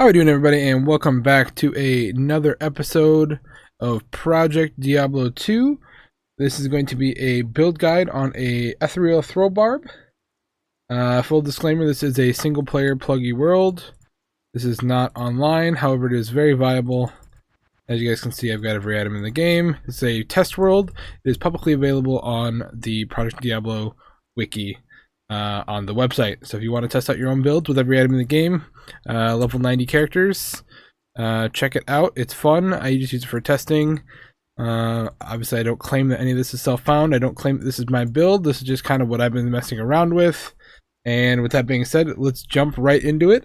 How are we doing, everybody, and welcome back to another episode of Project Diablo 2. This is going to be a build guide on a ethereal throw barb. Full disclaimer, this is a single-player pluggy world. This is not online, however, it is very viable. As you guys can see, I've got every item in the game. It's a test world. It is publicly available on the Project Diablo wiki on the website. So if you want to test out your own builds with every item in the game, level 90 characters, check it out. It's fun. I just use it for testing. Obviously, I don't claim that any of this is self-found. I don't claim that this is my build. This is just kind of what I've been messing around with. And with that being said, let's jump right into it.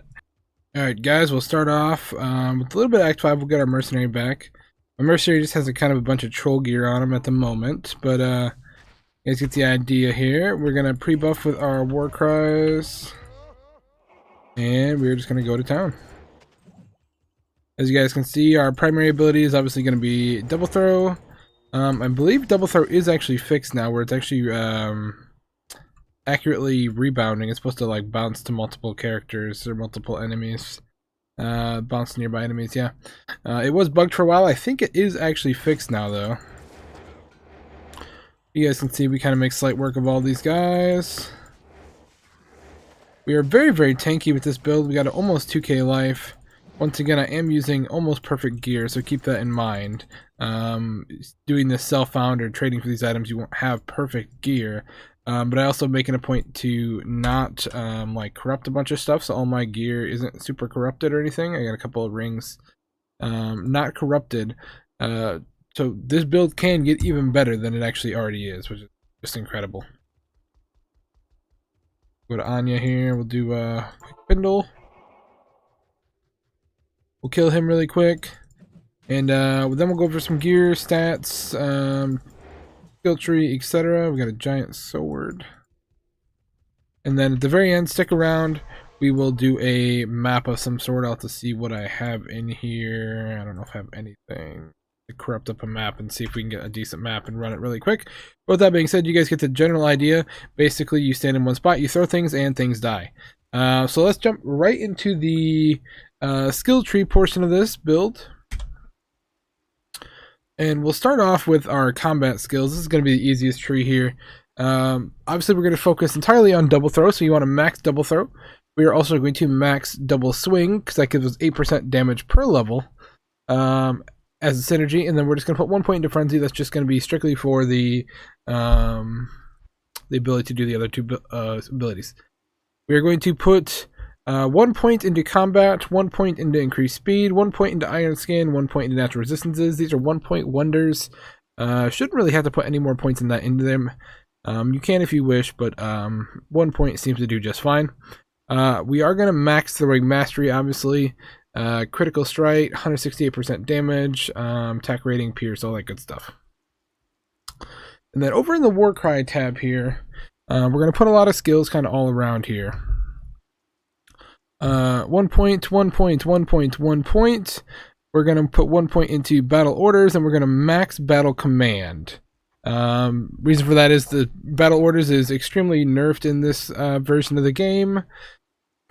Alright guys, we'll start off with a little bit of Act 5. We'll get our mercenary back. My mercenary just has a kind of a bunch of troll gear on him at the moment, but you guys get the idea here. We're going to pre-buff with our war cries, and we're just going to go to town. As you guys can see, our primary ability is obviously going to be double throw. I believe double throw is actually fixed now, where it's actually accurately rebounding. It's supposed to like bounce to multiple characters or multiple enemies. Bounce to nearby enemies, yeah. It was bugged for a while. I think it is actually fixed now, though. You guys can see we kind of make slight work of all these guys. We are very, very tanky with this build. We got almost 2k life. Once again, I am using almost perfect gear, so keep that in mind. Doing this self-found or trading for these items, you won't have perfect gear. But I also making a point to not like corrupt a bunch of stuff, so all my gear isn't super corrupted or anything. I got a couple of rings not corrupted. So this build can get even better than it actually already is, which is just incredible. Go to Anya here. We'll do quick spindle. We'll kill him really quick, and then we'll go over some gear stats, skill tree, etc. We got a giant sword, and then at the very end, stick around. We will do a map of some sort. I'll have to see what I have in here. I don't know if I have anything to corrupt up a map and see if we can get a decent map and run it really quick. But with that being said, you guys get the general idea. Basically, you stand in one spot, you throw things, and things die. So let's jump right into the skill tree portion of this build. And we'll start off with our combat skills. This is going to be the easiest tree here. Obviously, we're going to focus entirely on double throw, so you want to max double throw. We are also going to max double swing, because that gives us 8% damage per level as a synergy. And then we're just going to put 1 point into frenzy. That's just going to be strictly for the ability to do the other two abilities. We are going to put 1 point into combat, 1 point into increased speed, 1 point into iron skin, 1 point into natural resistances. These are 1 point wonders. Shouldn't really have to put any more points than that into them. You can if you wish, but 1 point seems to do just fine. We are going to max throwing mastery, obviously. Critical strike, 168% damage, attack rating, pierce, all that good stuff. And then over in the war cry tab here, we're going to put a lot of skills kind of all around here. 1 point, 1 point, 1 point, 1 point. We're going to put 1 point into battle orders, and we're going to max battle command. Reason for that is the battle orders is extremely nerfed in this version of the game.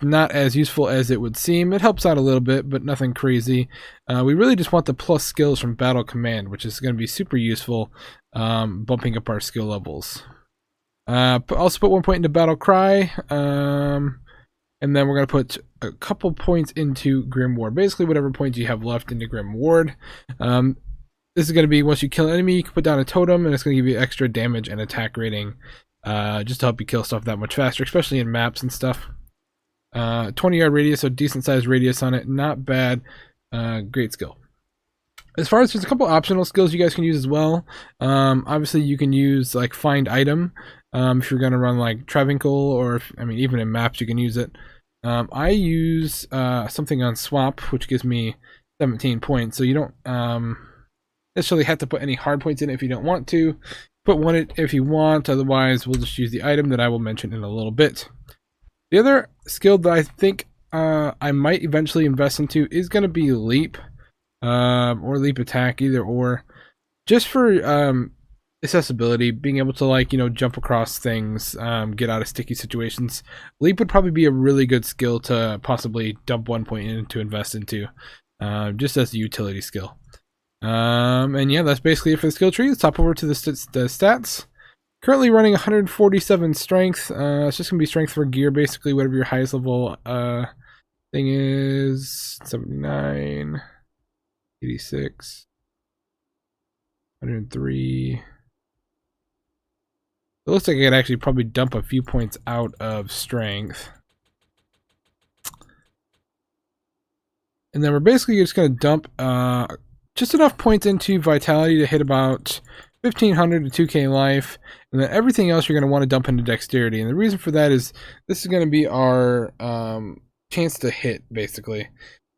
Not as useful as it would seem. It helps out a little bit, but nothing crazy. We really just want the plus skills from battle command, which is going to be super useful, bumping up our skill levels. Also put 1 point into battle cry. And then we're going to put a couple points into Grim Ward. Basically, whatever points you have left into Grim Ward. This is going to be, once you kill an enemy, you can put down a totem, and it's going to give you extra damage and attack rating. Just to help you kill stuff that much faster, especially in maps and stuff. 20-yard radius, so decent sized radius on it. Not bad. Great skill. As far as there's a couple optional skills you guys can use as well. Obviously, you can use like find item. If you're going to run like Travinkle, or if, I mean, even in maps you can use it. I use something on swap, which gives me 17 points, so you don't necessarily have to put any hard points in it if you don't want to. Put one in if you want, otherwise we'll just use the item that I will mention in a little bit. The other skill that I think I might eventually invest into is going to be leap, or leap attack, either or. Just for accessibility, being able to like, jump across things, get out of sticky situations. Leap would probably be a really good skill to possibly dump 1 point in to invest into, just as a utility skill. And yeah, that's basically it for the skill tree. Let's hop over to the stats. Currently running 147 strength. It's just gonna be strength for gear, basically whatever your highest level thing is. 79, 86, 103. It looks like I could actually probably dump a few points out of strength. And then we're basically just going to dump just enough points into vitality to hit about 1,500 to 2k life. And then everything else you're going to want to dump into dexterity. And the reason for that is this is going to be our chance to hit, basically.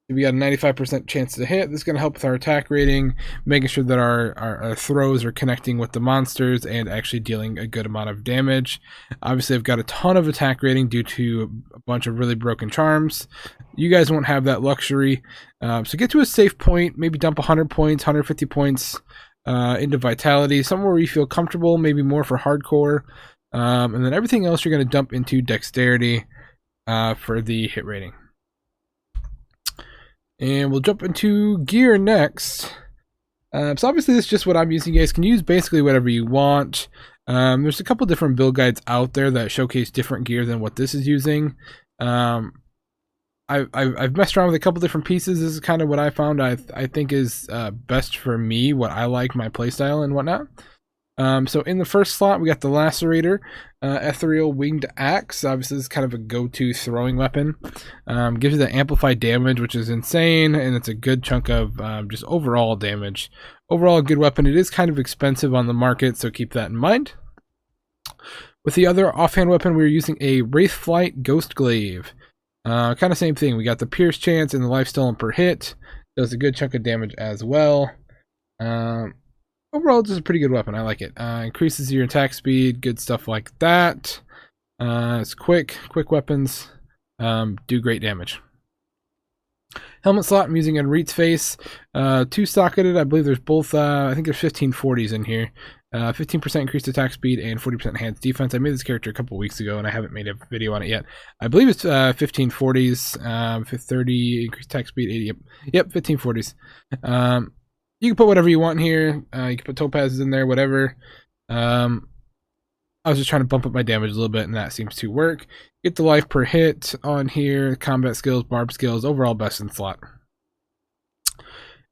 We got a 95% chance to hit. This is going to help with our attack rating, making sure that our throws are connecting with the monsters and actually dealing a good amount of damage. Obviously, I've got a ton of attack rating due to a bunch of really broken charms. You guys won't have that luxury. So get to a safe point, maybe dump 100 points, 150 points into vitality, somewhere where you feel comfortable, maybe more for hardcore. And then everything else you're going to dump into dexterity for the hit rating. And we'll jump into gear next. So obviously this is just what I'm using. You guys can use basically whatever you want. There's a couple different build guides out there that showcase different gear than what this is using. I've messed around with a couple different pieces. This is kind of what I found I think is best for me, what I like, my playstyle and whatnot. So in the first slot, we got the Lacerator, Ethereal Winged Axe. Obviously, this is kind of a go-to throwing weapon. Gives you the amplified damage, which is insane, and it's a good chunk of just overall damage. Overall, a good weapon. It is kind of expensive on the market, so keep that in mind. With the other offhand weapon, we're using a Wraithflight Ghost Glaive. Kind of same thing. We got the Pierce chance and the life stolen per hit. Does a good chunk of damage as well. Overall, just a pretty good weapon. I like it. Increases your attack speed, good stuff like that. It's quick weapons do great damage. Helmet slot, I'm using Enreit's face. 2-socketed, I believe there's both, I think there's 1540s in here. 15% increased attack speed and 40% enhanced defense. I made this character a couple weeks ago and I haven't made a video on it yet. I believe it's 1540s, 30 increased attack speed, 80, yep, 1540s. You can put whatever you want in here. You can put topazes in there, whatever. I was just trying to bump up my damage a little bit, and that seems to work. Get the life per hit on here. Combat skills, barb skills, overall best in slot.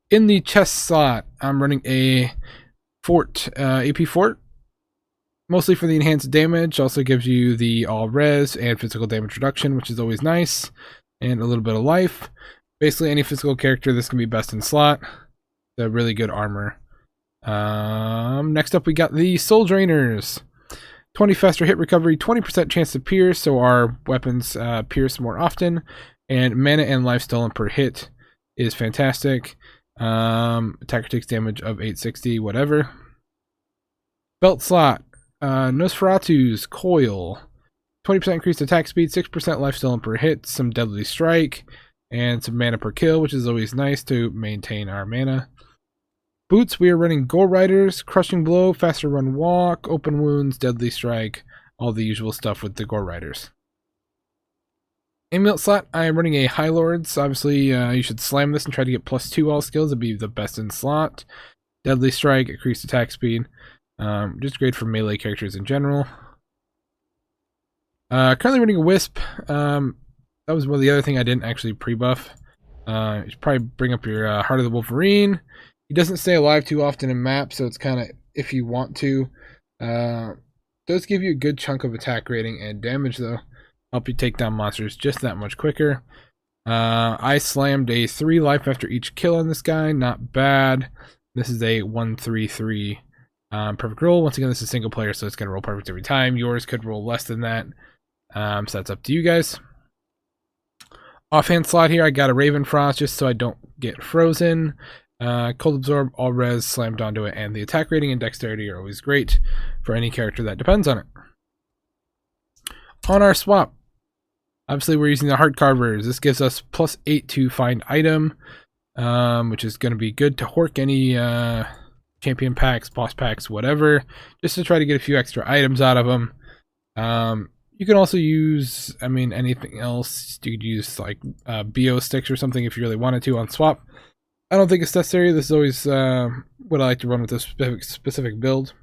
In the chest slot, I'm running a fort, AP fort. Mostly for the enhanced damage. Also gives you the all res and physical damage reduction, which is always nice. And a little bit of life. Basically, any physical character, this can be best in slot. A really good armor. Next up we got the Soul Drainers. 20 faster hit recovery, 20% chance to pierce, so our weapons pierce more often, and mana and life stolen per hit is fantastic. Attacker takes damage of 860, whatever. Belt slot, Nosferatu's Coil. 20% increased attack speed, 6% life stolen per hit, some deadly strike, and some mana per kill, which is always nice to maintain our mana. Boots, we are running Gore Riders, Crushing Blow, Faster Run Walk, Open Wounds, Deadly Strike, all the usual stuff with the Gore Riders. Amulet slot, I am running a High Lords. Obviously, you should slam this and try to get +2 all skills. It'd be the best in slot. Deadly Strike, increased attack speed. Just great for melee characters in general. Currently running a Wisp. That was one of the other thing I didn't actually pre-buff. You should probably bring up your Heart of the Wolverine. He doesn't stay alive too often in maps, so it's kind of if you want to. Does give you a good chunk of attack rating and damage, though. Help you take down monsters just that much quicker. I slammed a 3 life after each kill on this guy. Not bad. This is a 1-3-3 perfect roll. Once again, this is single player, so it's going to roll perfect every time. Yours could roll less than that. So that's up to you guys. Offhand slot here, I got a Raven Frost just so I don't get frozen. Cold Absorb, All Res, slammed onto it, and the attack rating and dexterity are always great for any character that depends on it. On our swap, obviously we're using the Heart Carvers. This gives us +8 to find item, which is going to be good to hork any champion packs, boss packs, whatever, just to try to get a few extra items out of them. You can also use, I mean, anything else. You could use like BO sticks or something if you really wanted to on swap. I don't think it's necessary. This is always what I like to run with this specific build,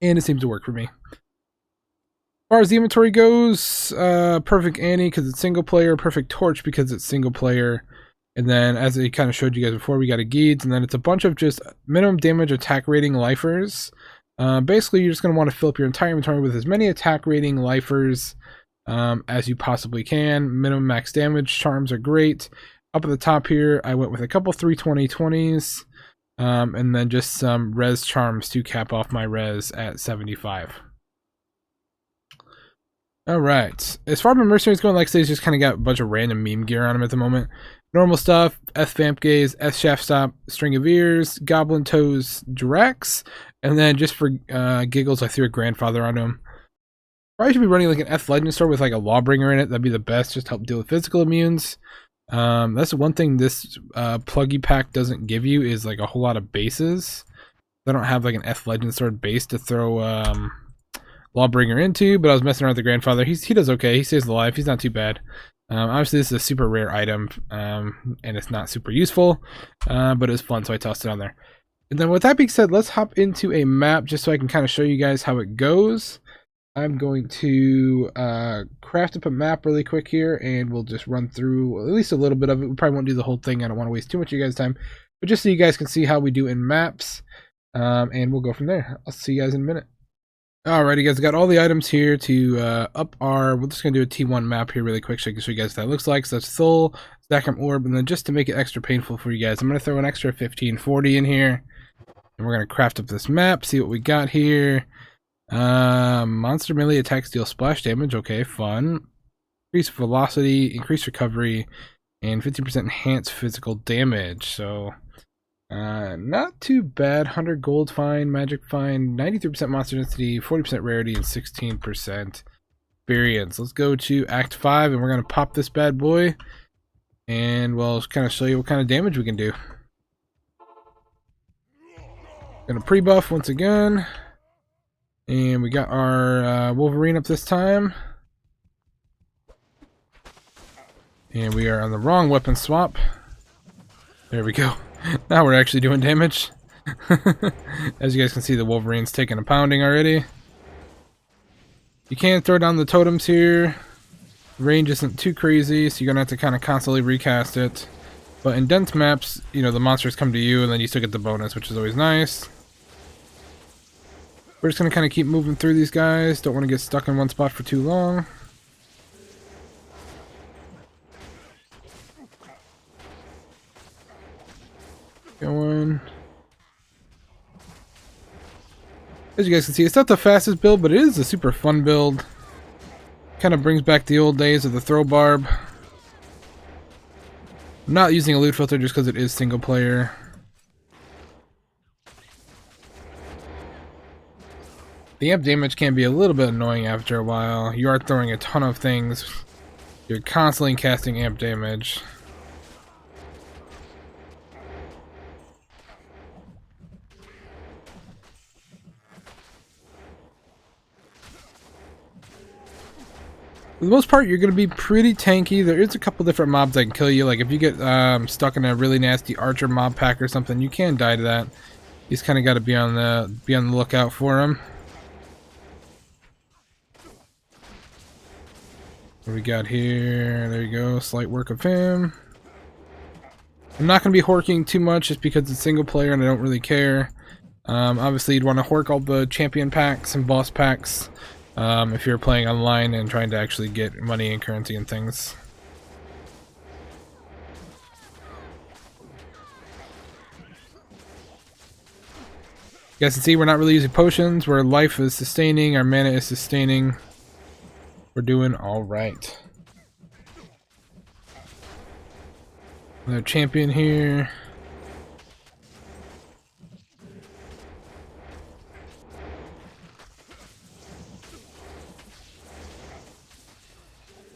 and it seems to work for me. As far as the inventory goes, perfect Annie because it's single player, perfect Torch because it's single player, and then as I kind of showed you guys before, we got a Geeds, and then it's a bunch of just minimum damage attack rating lifers. Basically, you're just going to want to fill up your entire inventory with as many attack rating lifers as you possibly can. Minimum max damage charms are great. Up at the top here, I went with a couple 320/20s, and then just some res charms to cap off my res at 75. Alright, as far as my mercenaries going, like I say, it's just kind of got a bunch of random meme gear on them at the moment. Normal stuff, S Vamp Gaze, S Shaft Stop, String of Ears, Goblin Toes, Drax, and then just for giggles, I threw a Grandfather on him. Probably should be running like an F Legend Sword with like a Lawbringer in it. That'd be the best, just to help deal with physical immunes. That's one thing this pluggy pack doesn't give you is like a whole lot of bases. I don't have like an F Legend Sword base to throw Lawbringer into, but I was messing around with the Grandfather. He does okay. He stays alive. He's not too bad. Obviously, this is a super rare item, and it's not super useful, but it's fun, so I tossed it on there. And then with that being said, let's hop into a map just so I can kind of show you guys how it goes. I'm going to craft up a map really quick here, and we'll just run through at least a little bit of it. We probably won't do the whole thing. I don't want to waste too much of you guys' time, but just so you guys can see how we do in maps, and we'll go from there. I'll see you guys in a minute. Alrighty guys, got all the items here to up our, we're just going to do a T1 map here really quick so I can show you guys what that looks like. So that's Thul, Zachram Orb, and then just to make it extra painful for you guys, I'm going to throw an extra 1540 in here. And we're going to craft up this map, see what we got here. Monster melee attacks deal splash damage, okay, fun. Increase velocity, increase recovery, and 15% enhanced physical damage, so... not too bad. 100 gold fine, magic fine, 93% monster density, 40% rarity, and 16% experience. Let's go to Act 5, and we're going to pop this bad boy, and we'll kind of show you what kind of damage we can do. Gonna pre-buff once again, and we got our Wolverine up this time, and we are on the wrong weapon swap. There we go. Now we're actually doing damage. As you guys can see, the Wolverine's taking a pounding already. You can throw down the totems here. Range isn't too crazy, so you're gonna have to kind of constantly recast it. But in dense maps, you know, the monsters come to you and then you still get the bonus, which is always nice. We're just gonna kind of keep moving through these guys. Don't want to get stuck in one spot for too long. Going. As you guys can see, it's not the fastest build, but it is a super fun build. Kind of brings back the old days of the throw barb. I'm not using a loot filter just because it is single player. The amp damage can be a little bit annoying after a while. You are throwing a ton of things. You're constantly casting amp damage. For the most part, you're going to be pretty tanky. There is a couple different mobs that can kill you. Like if you get stuck in a really nasty archer mob pack or something, you can die to that. You just kind of got to be on the lookout for them. What do we got here? There you go. Slight work of him. I'm not going to be horking too much just because it's single player and I don't really care. Obviously, you'd want to hork all the champion packs and boss packs. If you're playing online and trying to actually get money and currency and things. You guys can see we're not really using potions, where life is sustaining, our mana is sustaining. We're doing alright. Another champion here.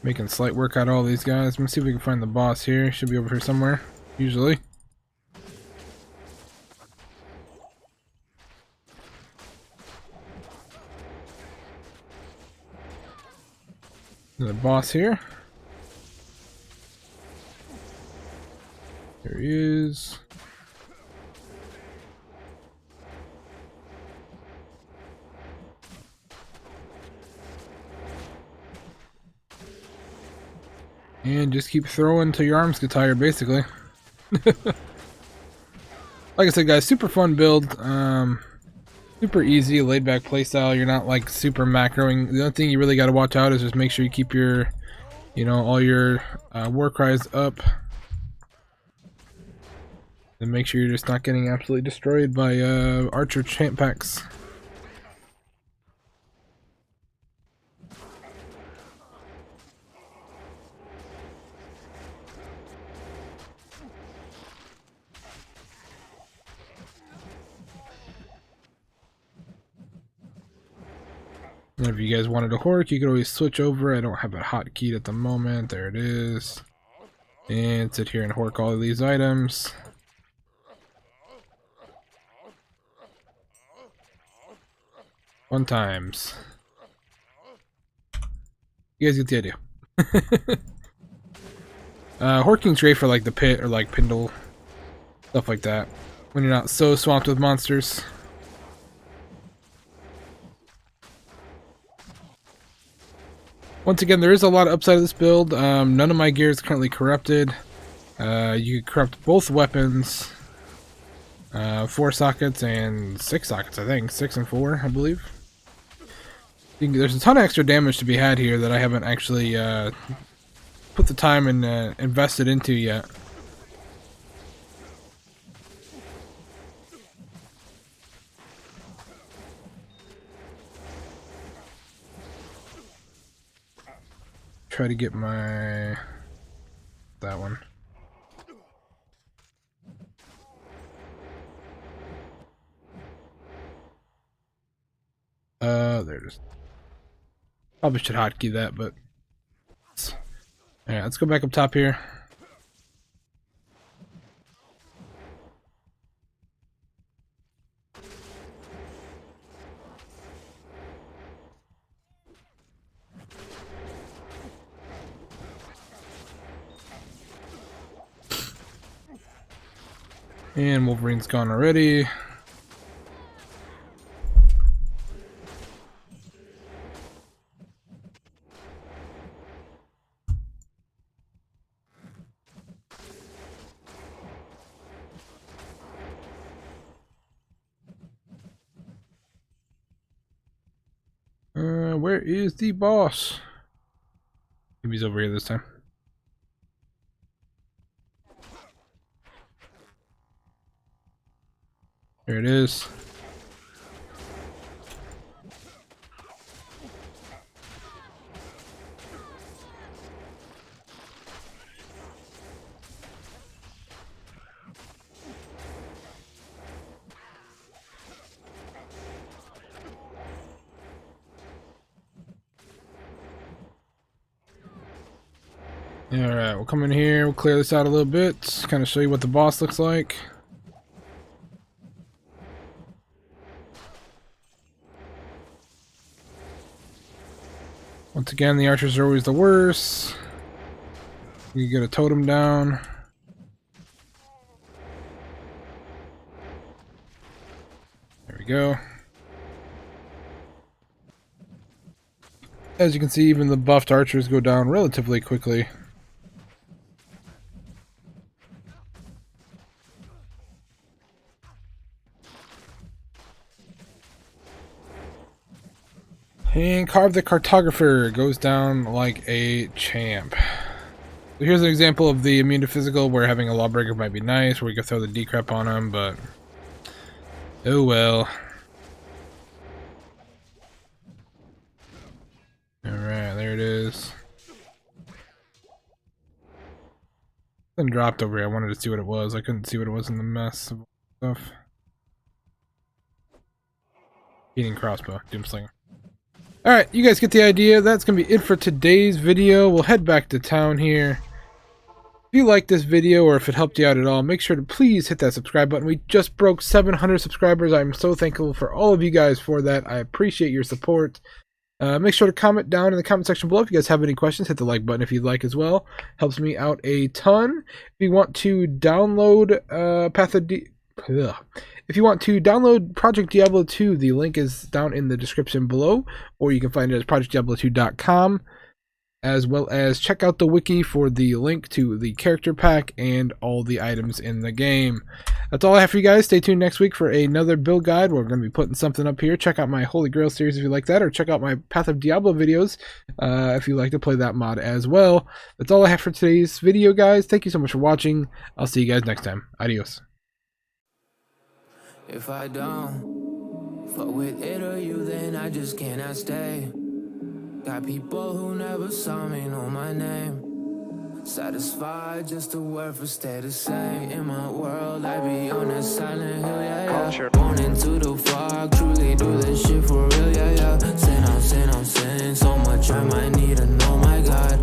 Making slight work out of all these guys. Let's see if we can find the boss here. Should be over here somewhere, usually. The boss here. There he is. And just keep throwing till your arms get tired, basically. Like I said, guys, super fun build. Super easy, laid back playstyle. You're not like super macroing. The only thing you really got to watch out is just make sure you keep your, all your war cries up. And make sure you're just not getting absolutely destroyed by archer champ packs. And if you guys wanted a hork, you could always switch over. I don't have it hotkeyed at the moment. There it is. And sit here and hork all of these items. Fun times. You guys get the idea. Horking's great for like the pit or like Pindle. Stuff like that. When you're not so swamped with monsters. Once again, there is a lot of upside of this build. None of my gear is currently corrupted. You can corrupt both weapons. 4 sockets and 6 sockets, I think. 6 and 4, I believe. There's a ton of extra damage to be had here that I haven't actually put the time and invested into yet. Try to get that one. There it is. Probably should hotkey that, but alright, let's go back up top here. And Wolverine's gone already. Where is the boss? Maybe he's over here this time. There it is. Alright, we'll come in here, we'll clear this out a little bit, kind of show you what the boss looks like. Once again, the archers are always the worst. You get a totem down. There we go. As you can see, even the buffed archers go down relatively quickly. And Carve the Cartographer goes down like a champ. So here's an example of the immune to physical where having a Lawbreaker might be nice, where we could throw the decrep on him, but oh well. Alright, there it is. Something dropped over here. I wanted to see what it was. I couldn't see what it was in the mess of stuff. Eating crossbow, Doomslinger. Alright, you guys get the idea. That's going to be it for today's video. We'll head back to town here. If you liked this video or if it helped you out at all, make sure to please hit that subscribe button. We just broke 700 subscribers. I'm so thankful for all of you guys for that. I appreciate your support. Make sure to comment down in the comment section below if you guys have any questions. Hit the like button if you'd like as well. Helps me out a ton. If you want to download if you want to download Project Diablo 2, the link is down in the description below, or you can find it at projectdiablo2.com, as well as check out the wiki for the link to the character pack and all the items in the game. That's all I have for you guys. Stay tuned next week for another build guide. We're going to be putting something up here. Check out my Holy Grail series if you like that, or check out my Path of Diablo videos if you like to play that mod as well. That's all I have for today's video, guys. Thank you so much for watching. I'll see you guys next time. Adios. If I don't fuck with it or you, then I just cannot stay. Got people who never saw me know my name. Satisfied just to work for stay the same. In my world, I be on that silent hill, yeah, yeah. Born into the fog, truly do this shit for real, yeah, yeah. Sin, I'm sin, so much I might need to know my God.